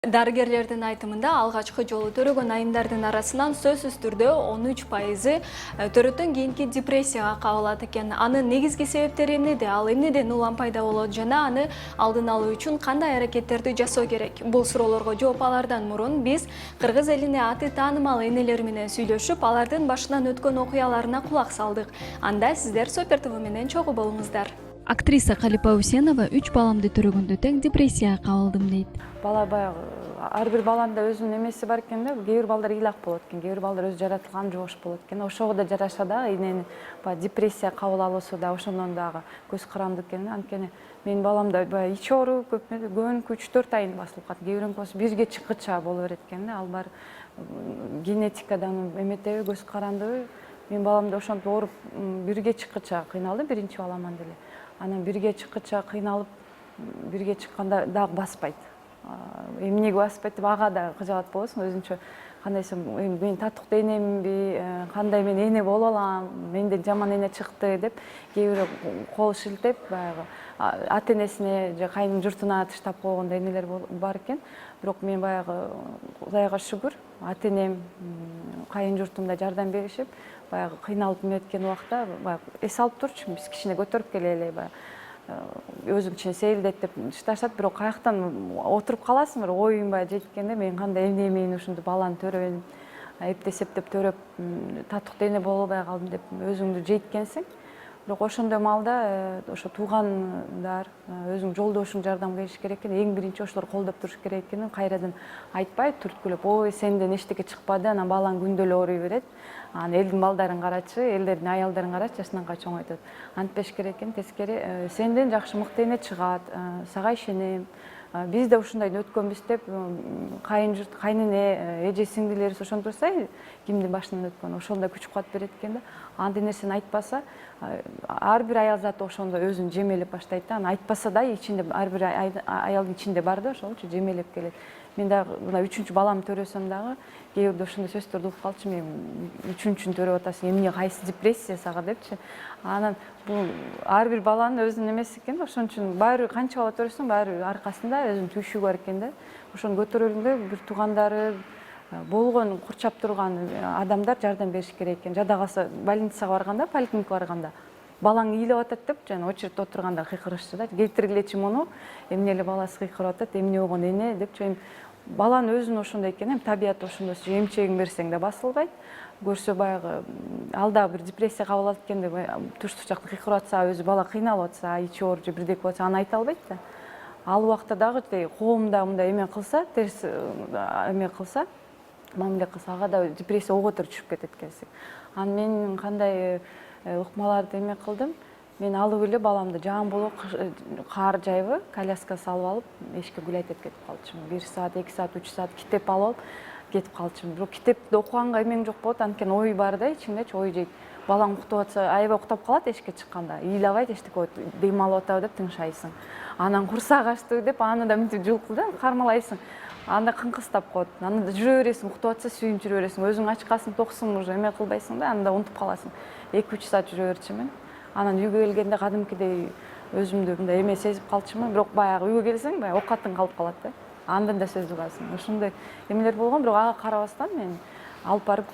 Дарыгерлердин айтымында алгачкы жолу төрөгөн айымдардын арасынан сөзсүз түрдө 13% төрөттөн кийинки депрессияга кабылат экен. Анын негизги себептери эмнеде? Ал эмнеден улам пайда болот жана аны алдын алуу үчүн кандай аракеттерди жасоо керек? Бул суроолорго жооп алардан мурун биз кыргыз элине аты таанымал энелер менен сүйлөшүп, алардын башынан өткөн окуяларына кулак салдык. Анда сиздер Супер ТВ менен чогуу болуңуздар. Актриса Калипа Усенова 3 баламды төрөгөндө тең депрессияга кабылдым дейт. Бала баягы ар бир баланда өзүнүн эмеси бар экен да, кээ бир балдар ыйлак болот экен, кээ бир балдар өзү жаратылган жош болот экен. Ошого да жараша дагы энени баягы депрессия кабыл алуусу да ошондон дагы көз каранды экен. Анткени менин баламда баягы ич оору көбүнкү 3-4 айын басылып калат. Кээ биринкосы бирге чыккыча боло берет экен да. Ал бар генетикадан эметеби, көз карандыбы. Менин баламда ошентип ооруп бирге чыккыча кыйналды, биринчи баламан деле. Анан бирге чыккыча кыйналып, бирге чыкканда дагы баспайт. Эмнеге баспайт деп ага да кыжаат болосуң, өзүнчө кандайсың, мен татыктуу энемби, кандай мен эне боло алам, менден жаман эне чыкты деп кээ бирөө кол шилтеп, баягы ата энесине же кайын журтуна таштап койгон энелер бар экен. Бирок мен баягы Кудайга шүгүр, ата энем, кайын журтумда жардам беришип, баягы кыйналып эметкен убакта баягы эс алып турчу, биз кичине көтөрүп келели, баягы өзүң кичине сейилдет деп ташташат, бирок каяктан отуруп каласың, бир оюң баягы жеткенде мен кандай эмнемен ушундай баланы төрөйм, эптеп төрөп, татыктуу эне болбой калдым деп өзүңдү жейткенсиң. Бирок ошондой маалда ошо туугандар, өзүң жолдошуң жардам бериш керек экен. Эң биринчи ошолор колдоп туруш керек экенин кайрадан айтпай, түрткүлөп, ой, сенден эчтеке чыкпады, анан балаң күндө эле ооруй берет. Анан элдин балдарын карачы, элдердин аялдарын карачы, жашынан чоңойтот. Антпеш керек экен, тескери, сенден жакшы мыкты эне чыгат, сага ишенем. Биз да ушундайдан өткөнбүз деп кайын журт, кайнене, эже сиңдилерибиз ошентип турса, кимдин башынан өткөн, ошондой күч кубат берет экен да. Андай нерсени айтпаса, ар бир аял заты ошондо өзүн жемелеп баштайт да. Аны айтпаса да ичинде ар бир аялдын ичинде бар да, ошолчу жемелеп келет. Мен дагы мына 3-чү баламды төрөсөм дагы кээ бирде ошондой сөздөрдү угуп калчу, мен 3-чүн төрөп атасың, эмне кайсы депрессия сага депчи. Анан бул ар бир баланын өзүнүн эмеси экен, ошон үчүн баары канча бала төрөсөң, баары аркасында өзүнүн түйшүгү бар экен да. Ошону көтөрөлүңдө бир туугандары, болгон курчап турган адамдар жардам бериш керек экен. Жада калса больницага барганда, поликлиникага барганда балаң ыйлап атат деп жана очередте отурганда кыйкырышчу да. Келтиргилечи муну, эмне эле баласы кыйкырып атат, эмне болгон эне депчи. Эми баланын өзүнүн ошондой экен, эми табияты ошондой, эмчегин берсең да басылбайт. Көрсө баягы ал дагы бир депрессия кабыл алат экен деп туш жакта кыйкырып атса, өзү бала кыйналып атса, ичи ооруп же бирдеке болса, аны айта албайт да. Ал убакта дагы коомдо мындай эме кылса, терс эме кылса, мамиле кылса, ага да депрессия оготур түшүп кетет экенсиң. Анан мен кандай ыкмаларды эме кылдым, мен алып эле баламды жаан боло каар жайбы, коляска салып алып, эшикке гулять этип кетип калчумун. 1 саат, 2 саат, 3 саат китеп алып кетип калчумун. Бирок китепти окуганга эмең жок болот, анткени ой бар да, ичиңдечи ой жейт. Балаң уктап атса, аябай уктап калат эшикке чыкканда. Ыйлабайт, эчтеке болот, дем алып атабы деп тыңшайсың. Анан курсак ачты деп аны да мынтип жылкылда кармалайсың. Анда кыңкыстап коет. Аны да жүрө бересиң, уктап атса сүйүнүп жүрө бересиң. Өзүң ачкасың, токсуң, уже эме кылбайсың да, анда унутуп каласың. 2-3 саат жүрө берчүмүн. Анан үйгө келгенде кадимкидей өзүмдү мындай эме сезип калчумун. Бирок баягы үйгө келсең, баягы оокатың калып калат да. Андан да сөз угасың. Ошондой эмелер болгон, бирок ага карабастан мен алып барып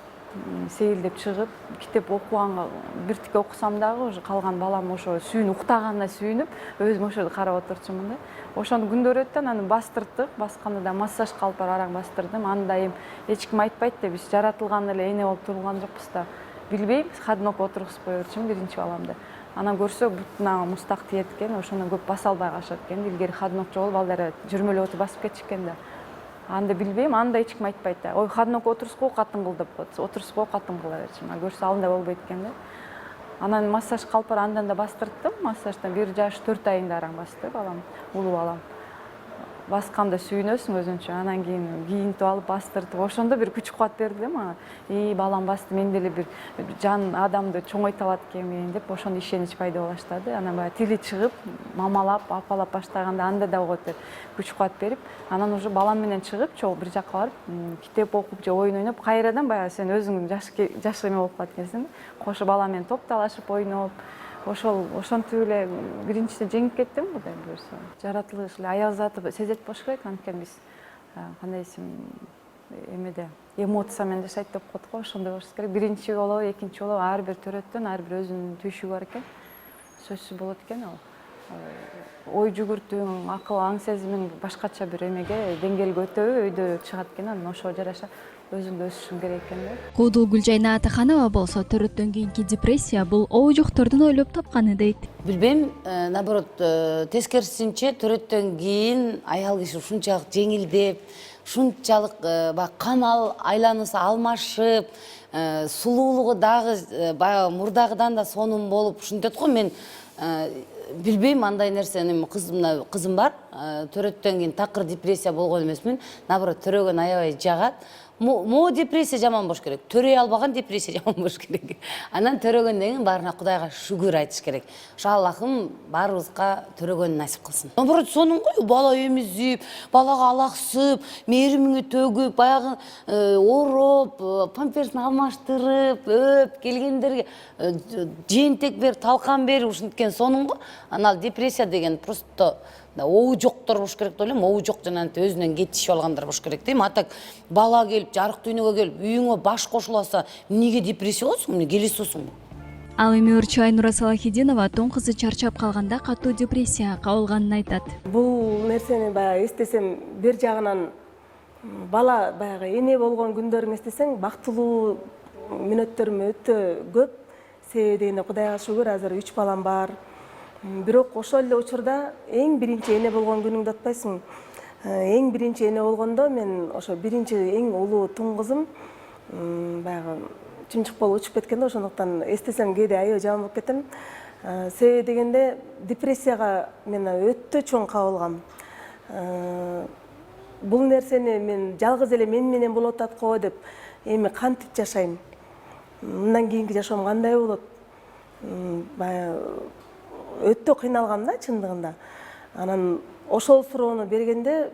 сейилдеп чыгып, китеп окуганга биртике окусам дагы уже калган балам ошо уктаганына сүйүнүп, өзүм ошо карап отурчумун да. Ошону күндөр өттү, анан бастырдык, басканда да массажга алып барып араң бастырдым. Аны да эми эч ким айтпайт да, биз жаратылган эле эне болуп турулган жокпуз да. Билбейм, ходнок отургузбой берчүмүн биринчи баламды. Анан көрсө бутуна мустак тиет экен, ошондон көп баса албай калышат экен. Илгери ходнок жок болуп балдар жүрмөлөп отуруп басып кетишкен да. Анда билбейм, анда эч ким айтпайт да. Ой, ходнок отурсуп катын кыл деп коет. Отурсуп катын кыла берчүмүн. А көрсө андай болбойт экен да. Анан массажга алып барып андан да бастырдым. Массаждан 1 жаш 4 айында араң басты балам, улуу балам. Басканда сүйүнөсүң өзүнчө, анан кийин кийинтип алып бастырдып, ошондо бир күч кубат берди да мага. Балам басты, мен деле бир жан адамды чоңойто алат экенмин деп ошондо ишенич пайда боло баштады. Анан баягы тили чыгып, мамалап, апалап баштаганда анда да оготур күч кубат берип, анан уже балам менен чыгып, чогуу бир жакка барып, китеп окуп же оюн ойноп, кайрадан баягы сен өзүң жаш эме болуп калат экенсиң. Кошо балам менен топтолошуп ойноп, ошентип эле биринчиден жеңип кеттим, Кудай буйрса. Жаратылыш эле аял заты сезет болуш керек, анткени биз кандай десем, эмеде эмоция менен жашайт деп коет го, ошондой болуш керек. Биринчи болобу, экинчи болобу, ар бир төрөттөн ар бир өзүнүн түйшүгү бар экен. Сөзсүз болот экен ал. Ой жүгүртүүң, акыл, аң сезимиң башкача бир эмеге, деңгээлге өтөбү, өйдө чыгат экен, анан ошого жараша өзүңдү өсүшүң керек экен да. Куудул Гүлжайна Атаханова болсо төрөттөн кийинки депрессия бул оожоктордун ойлоп тапканы дейт. Билбейм, наоборот, тескерисинче төрөттөн кийин аял киши ушунчалык жеңилдеп, ушунчалык баягы канал айланысы алмашып, сулуулугу дагы баягы мурдагыдан да сонун болуп, ушинтет го. Мен билбейм андай нерсени, кызым бар, төрөттөн кийин такыр депрессия болгон эмесмин. Наоборот, төрөгөн аябай жагат. Мо депрессия жаман болуш керек. Төрөй албаган депрессия жаман болуш керек. Анан төрөгөндөн кийин баарына Кудайга шүгүр айтыш керек. Ошо Аллахым баарыбызга төрөгөнү насип кылсын. Наоборот, сонун го, бала эмизип, балага алаксып, мээримиңи төгүп, баягы ороп, памперсин алмаштырып, өп келгендерге жээнтек берип, талкан берип, ушинткен сонун го. Анан депрессия деген просто оу жоктор болуш керек деп ойлойм. Оу жок жана өзүнөн кетишип алгандар болуш керек дейм. Атак бала келип, жарык дүйнөгө келип, үйүңө баш кошуласа, эмнеге депрессия болосуң, эмне келесиңби? Ал эми өрчү Айнура Салахидинова тоң кызы чарчап калганда катуу депрессияга кабылганын айтат. Бул нерсени баягы эстесем, бир жагынан бала баягы эне болгон күндөрүң эстесең, бактылуу мүнөттөрүм өтө көп. Себеби дегенде Кудайга шүгүр, азыр 3 балам бар. Бирок ошол эле учурда эң биринчи эне болгон күнүңдү атпайсың. Эң биринчи эне болгондо мен ошо биринчи эң улуу туң кызым баягы чымчык болуп учуп кеткен да, ошондуктан эстесем кээде аябай жаман болуп кетем. Себеби дегенде депрессияга мен өтө чоң кабылгам. Бул нерсени мен жалгыз эле мен менен болуп атат го деп эми кантип жашайм? Мындан кийинки жашоом кандай болот? Баягы өтө кыйналгам да чындыгында. Анан ошол суроону бергенде,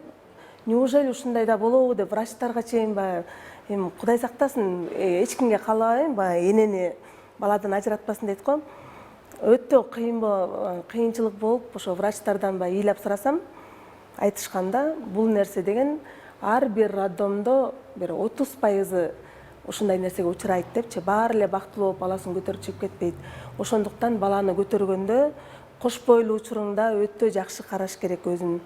неужели ушундай да болобу деп врачтарга чейин баягы эми Кудай сактасын, эч кимге каалабайм, баягы энени баладан ажыратпасын дейт го. Өтө кыйынчылык болуп, ошо врачтардан баягы ыйлап сурасам, айтышканда, бул нерсе деген ар бир роддомдо бир 30% ушундай нерсеге учурайт депчи. Баары эле бактылуу болуп баласын көтөрүп чыгып кетпейт. Ошондуктан баланы көтөргөндө кош бойлуу учуруңда өтө жакшы караш керек өзүн.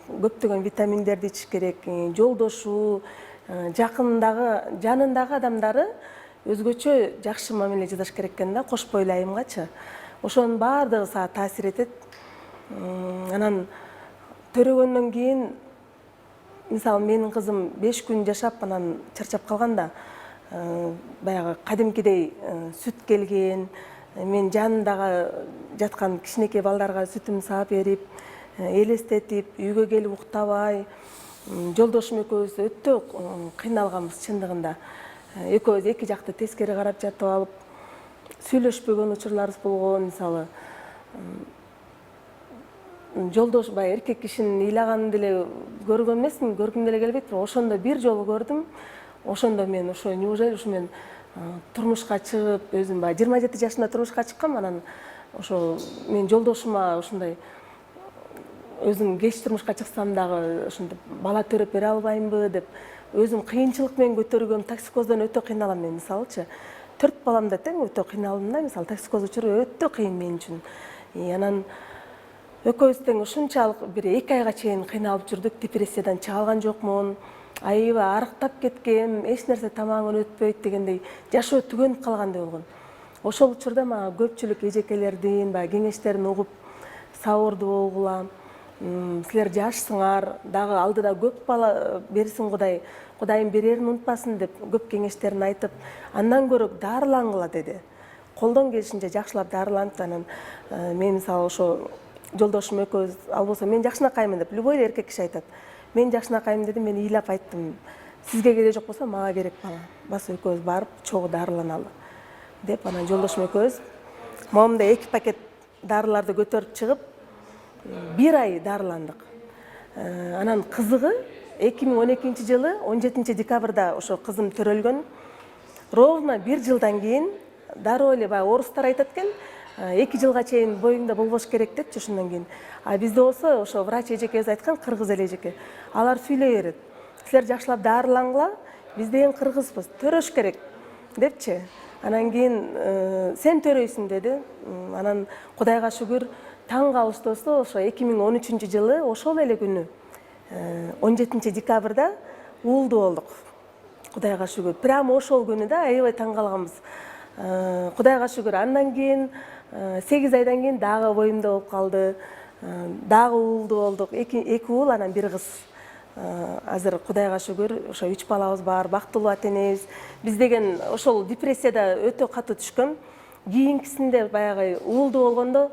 Көптөгөн витаминдерди ичиш керек, жолдошу, жанындагы адамдары өзгөчө жакшы мамиле жасаш керек экен да, кош бойлуу айымгачы. Ошонун баардыгы сага таасир этет. Анан төрөгөндөн кийин, мисалы менин кызым 5 күн жашап, анан чарчап калганда, баягы кадимкидей сүт келген, мен жанындагы жаткан кичинекей балдарга сүтүмдү саап берип, элестетип, үйгө келип уктабай, жолдошум экөөбүз өтө кыйналганбыз чындыгында. Экөөбүз эки жакты тескери карап жатып алып, сүйлөшпөгөн учурларыбыз болгон. Мисалы, жолдош баягы эркек кишинин ыйлаганын деле көргөн эмесмин, көргүм деле келбейт, бирок ошондо бир жолу көрдүм. Ошондо мен ошо неужели ушу мен турмушка чыгып, өзүм баягы 27 жашымда турмушка чыккам, анан ошо мен жолдошума ушундай өзүм кеч турмушка чыксам дагы ушинтип бала төрөп бере албаймбы деп өзүм кыйынчылык менен көтөргөм. Токсикоздон өтө кыйналам мен, мисалычы. 4 баламда тең өтө кыйналдым да, мисалы токсикоз учуру өтө кыйын мен үчүн. Анан экөөбүз тең ушунчалык бир 2 айга чейин кыйналып жүрдүк. Депрессиядан чыга алган жокмун. Аябай арыктап кеткем, эч нерсе тамагым өтпөйт дегендей, жашоо түгөнүп калгандай болгон. Ошол учурда мага көпчүлүк эжекелердин баягы кеңештерин угуп, сабырдуу болгула, силер жашсыңар, дагы алдыда көп бала берсин Кудай, Кудайым берерин унутпасын деп көп кеңештерин айтып, андан көрө дарылангыла деди. Колдон келишинче жакшылап дарыланып, анан мен мисалы ошо жолдошум экөөбүз, ал болсо мен жакшынакаймын деп, любой эркек киши айтат. Мен жакшынакаймын дедим, мен ыйлап айттым. Сизге керек жок болсо мага керек бала. Бас экөөбүз барып чогуу дарыланалы деп, анан жолдошум экөөбүз момундай 2 пакет дарыларды көтөрүп чыгып, 1 ай дарыландык. Анан кызыгы 2012 жылы 17 декабрда ошо кызым төрөлгөн. Ровно 1 жылдан кийин дароо эле баягы орустар айтат экен, 2 жылга чейин боюңда болбош керек депчи ошондон кийин. А бизде болсо ошо врач эжекебиз айткан, кыргыз эл эжеке. Алар сүйлөй берет. Силер жакшылап дарылангыла, биз деген кыргызбыз, төрөш керек депчи. Анан кийин сен төрөйсүң деди. Анан Кудайга шүгүр таң калыштуусу ошо 2013 жылы ошол эле күнү 17 декабрда уулду болдук. Кудайга шүгүр. Прямо ошол күнү да аябай таң калганбыз. Кудайга шүгүр. Андан кийин 8 айдан кийин дагы боюмда болуп калды. Дагы уулду болдук. 2 уул, анан 1 кыз. Азыр Кудайга шүгүр, ошо 3 балабыз бар, бактылуу ата энебиз. Биз деген ошол депрессияда өтө катуу түшкөн. Кийинкисинде баягы уулду болгондо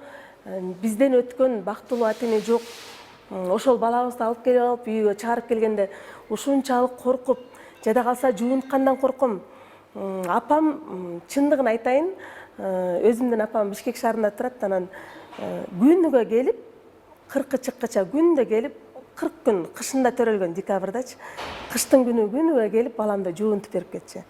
бизден өткөн бактылуу ата эне жок. Ошол балабызды алып келип алып үйгө чыгарып келгенде ушунчалык коркуп, жада калса жуунткандан корком. Апам, чындыгын айтайын, өзүмдүн апам Бишкек шаарында турат, анан күнүгө келип, 40 чыккыча күндө келип, 40 күн кышында төрөлгөн декабрдачы. Кыштын күнүгө келип баламды жуунтуп берип кетчү.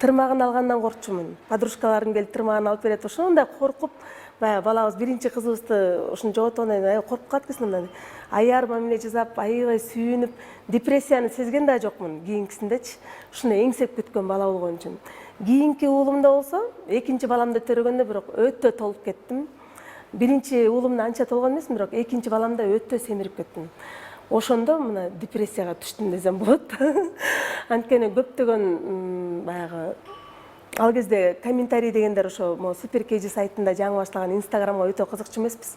Тырмагын алгандан коркчумун. Подружкаларым келип тырмагын алып берет. Ошондой коркуп, баягы балабыз биринчи кызыбызды ушун жоготкондон кийин коркуп калып, аяр мамиле жасап, аябай сүйүнүп, депрессияны сезген да жокмун кийинкисиндечи. Ушуну эңсеп күткөн бала болгон үчүн. Кийинки уулумда болсо, экинчи баламды төрөгөндө бирок өтө толуп кеттим. Биринчи уулумда анча толгон эмесмин, бирок экинчи баламда өтө семирип кеттим. Ошондо мына депрессияга түштүм десем болот. Анткени көптөгөн баягы ал кезде комментарий дегендер ошо Супер KG сайтында жаңы баштаган Инстаграмга өтө кызыкчу эмеспиз.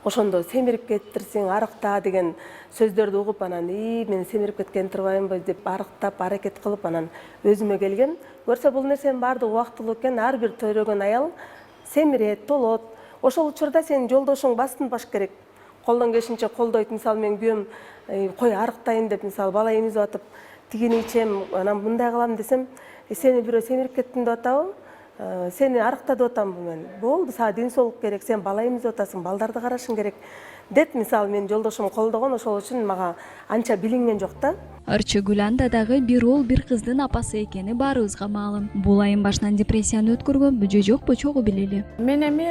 Ошондо семирип кеттирсиң, арыкта деген сөздөрдү угуп, анан мен семирип кеткен турбаймынбы деп арыктап, аракет кылып, анан өзүмө келген. Көрсө бул нерсенин баардыгы убактылуу экен, ар бир төрөгөн аял семирет, толот. Ошол учурда сенин жолдошуң басынбаш керек. Колдон келишинче колдойт. Мисалы мен күйөөм кой арыктайын деп, мисалы бала эмизип атып, тигини ичем, анан мындай кылам десем, сени бирөө семирип кеттим деп атабы? Сени арыктатып атамбы мен? Болду, сага ден соолук керек, сен бала эмизип атасың, балдарды карашың керек деп, мисалы мен жолдошум колдогон, ошол үчүн мага анча билинген жок да. Ырчы Гүланда дагы бир уул бир кыздын апасы экени баарыбызга маалым. Бул айын башынан депрессияны өткөргөнбү же жокпу, чогуу билели. Мен эми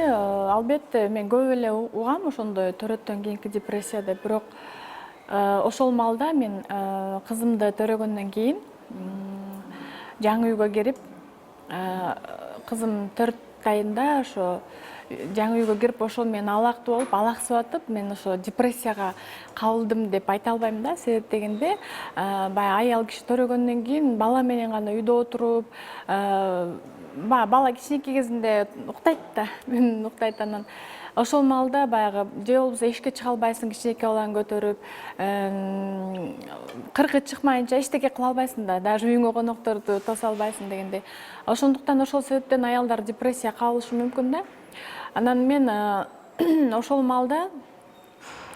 албетте мен көп эле угам ошондой төрөттөн кийинки депрессия деп, бирок ошол маалда мен кызымды төрөгөндөн кийин жаңы үйгө кирип, кызым 4 айында ошо жаңы үйгө кирип, ошол мен алактуу болуп, алаксып атып, мен ошо депрессияга кабылдым деп айта албайм да. Себеп дегенде, баягы аял киши төрөгөндөн кийин бала менен гана үйдө отуруп, бала кичинекей кезинде уктайт да, мен уктайт, анан ошол маалда баягы же болбосо эшикке чыга албайсың, кичинекей баланы көтөрүп, 40 чыкмайынча эчтеке кыла албайсың да, даже үйүңө конокторду тоса албайсың дегендей. Ошондуктан ошол себептен аялдар депрессияга кабылышы мүмкүн да. Анан мен ошол маалда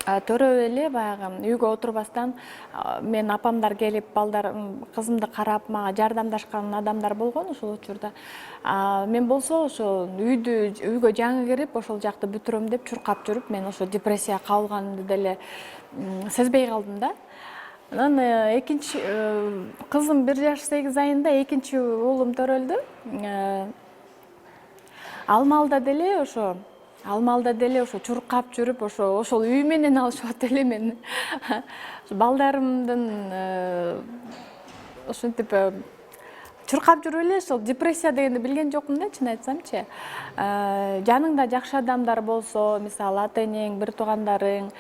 төрөп эле баягы үйгө отурбастан мен апамдар келип, кызымды карап, мага жардамдашкан адамдар болгон ошол учурда. Мен болсо ошо үйгө жаңы кирип, ошол жакты бүтүрөм деп чуркап жүрүп, мен ошо депрессияга кабылганымды деле сезбей калдым да. Анан экинчи кызым 1 жаш 8 айында экинчи уулум төрөлдү. Ал маалда деле ошо чуркап жүрүп, ошол үй менен алышып эле мен. Балдарымдын ошентип чуркап жүрүп эле, ошол депрессия дегенди билген жокмун да, чын айтсамчы. Жаныңда жакшы адамдар болсо, мисалы ата энең, бир туугандарың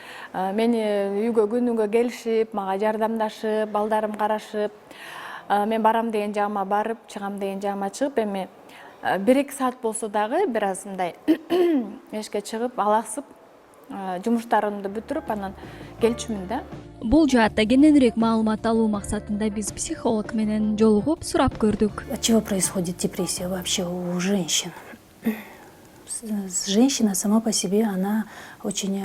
мени үйгө күнүгө келишип, мага жардамдашып, балдарым карашып, мен барам деген жагыма барып, чыгам деген жагыма чыгып, эми 1-2 саат болсо дагы бир аз мындай эшикке чыгып, алаксып, жумуштарымды бүтүрүп, анан келчүмүн да. Бул жаатта кененирээк маалымат алуу максатында биз психолог менен жолугуп сурап көрдүк. От чего происходит депрессия вообще у женщин? Женщина сама по себе, она очень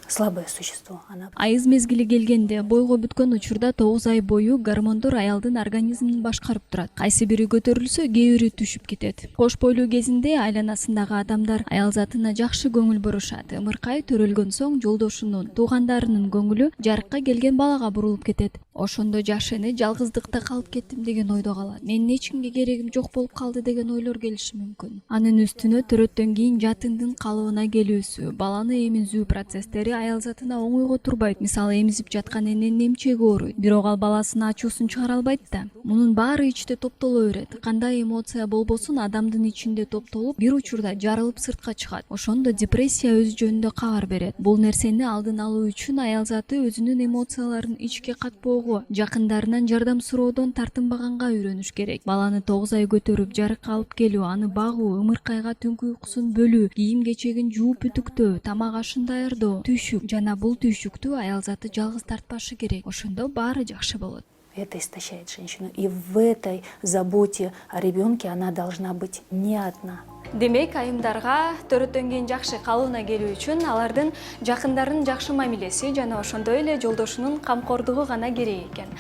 слабое существо. Айыз мезгили келгенде, бойго бүткөн учурда 9 ай бою гормондор аялдын организмин башкарып турат. Кайсы бири көтөрүлсө, кээ бири түшүп кетет. Кош бойлуу кезинде айланасындагы адамдар аял затына жакшы көңүл бурушат. Ымыркай төрөлгөн соң жолдошунун, туугандарынын көңүлү жарыкка келген балага бурулуп кетет. Ошондо жашыны жалгыздыкта калып кеттим деген ойдо калат. Менин эч кимге керегим жок болуп калды деген ойлор келиши мүмкүн. Анын үстүнө төрөттөн кийин жатындын калыбына келүүсү, баланы эмизүү процесстери аял затына оңойго турбайт. Мисалы, эмизип жаткан эненин эмчеги ооруйт, бирок ал баласынын ачуусун чыгара албайт да. Мунун баары ичте топтоло берет. Кандай эмоция болбосун адамдын ичинде топтолуп, бир учурда жарылып сыртка чыгат. Ошондо депрессия өз жөнүндө кабар берет. Бул нерсени алдын алуу үчүн аял заты өзүнүн эмоцияларын ичке катпоого, жакындарынан жардам суроодон тартынбаганга үйрөнүш керек. Баланы 9 ай көтөрүп, жарыкка алып келүү, аны багуу, ымыркайга түнкү уйкусун бөлүү, кийим кечегин жууп үтүктөө, тамак ашын даярдоо, түйшүк жана бул түйшүктү аял заты жалгыз тартпашы керек. Ошондо баары жакшы болот. Это истощает женщину. И в этой заботе о ребенке она должна быть не одна. Демек, айымдарга төрөттөн кийин жакшы калыбына келүү үчүн алардын жакындарынын жакшы мамилеси жана ошондой эле жолдошунун камкордугу гана керек экен.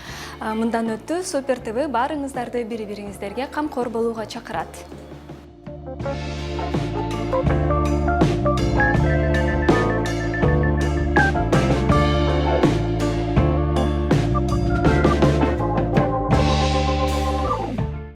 Мындан өттү Супер ТВ баарыңыздарды бири-бириңиздерге камкор болууга чакырат.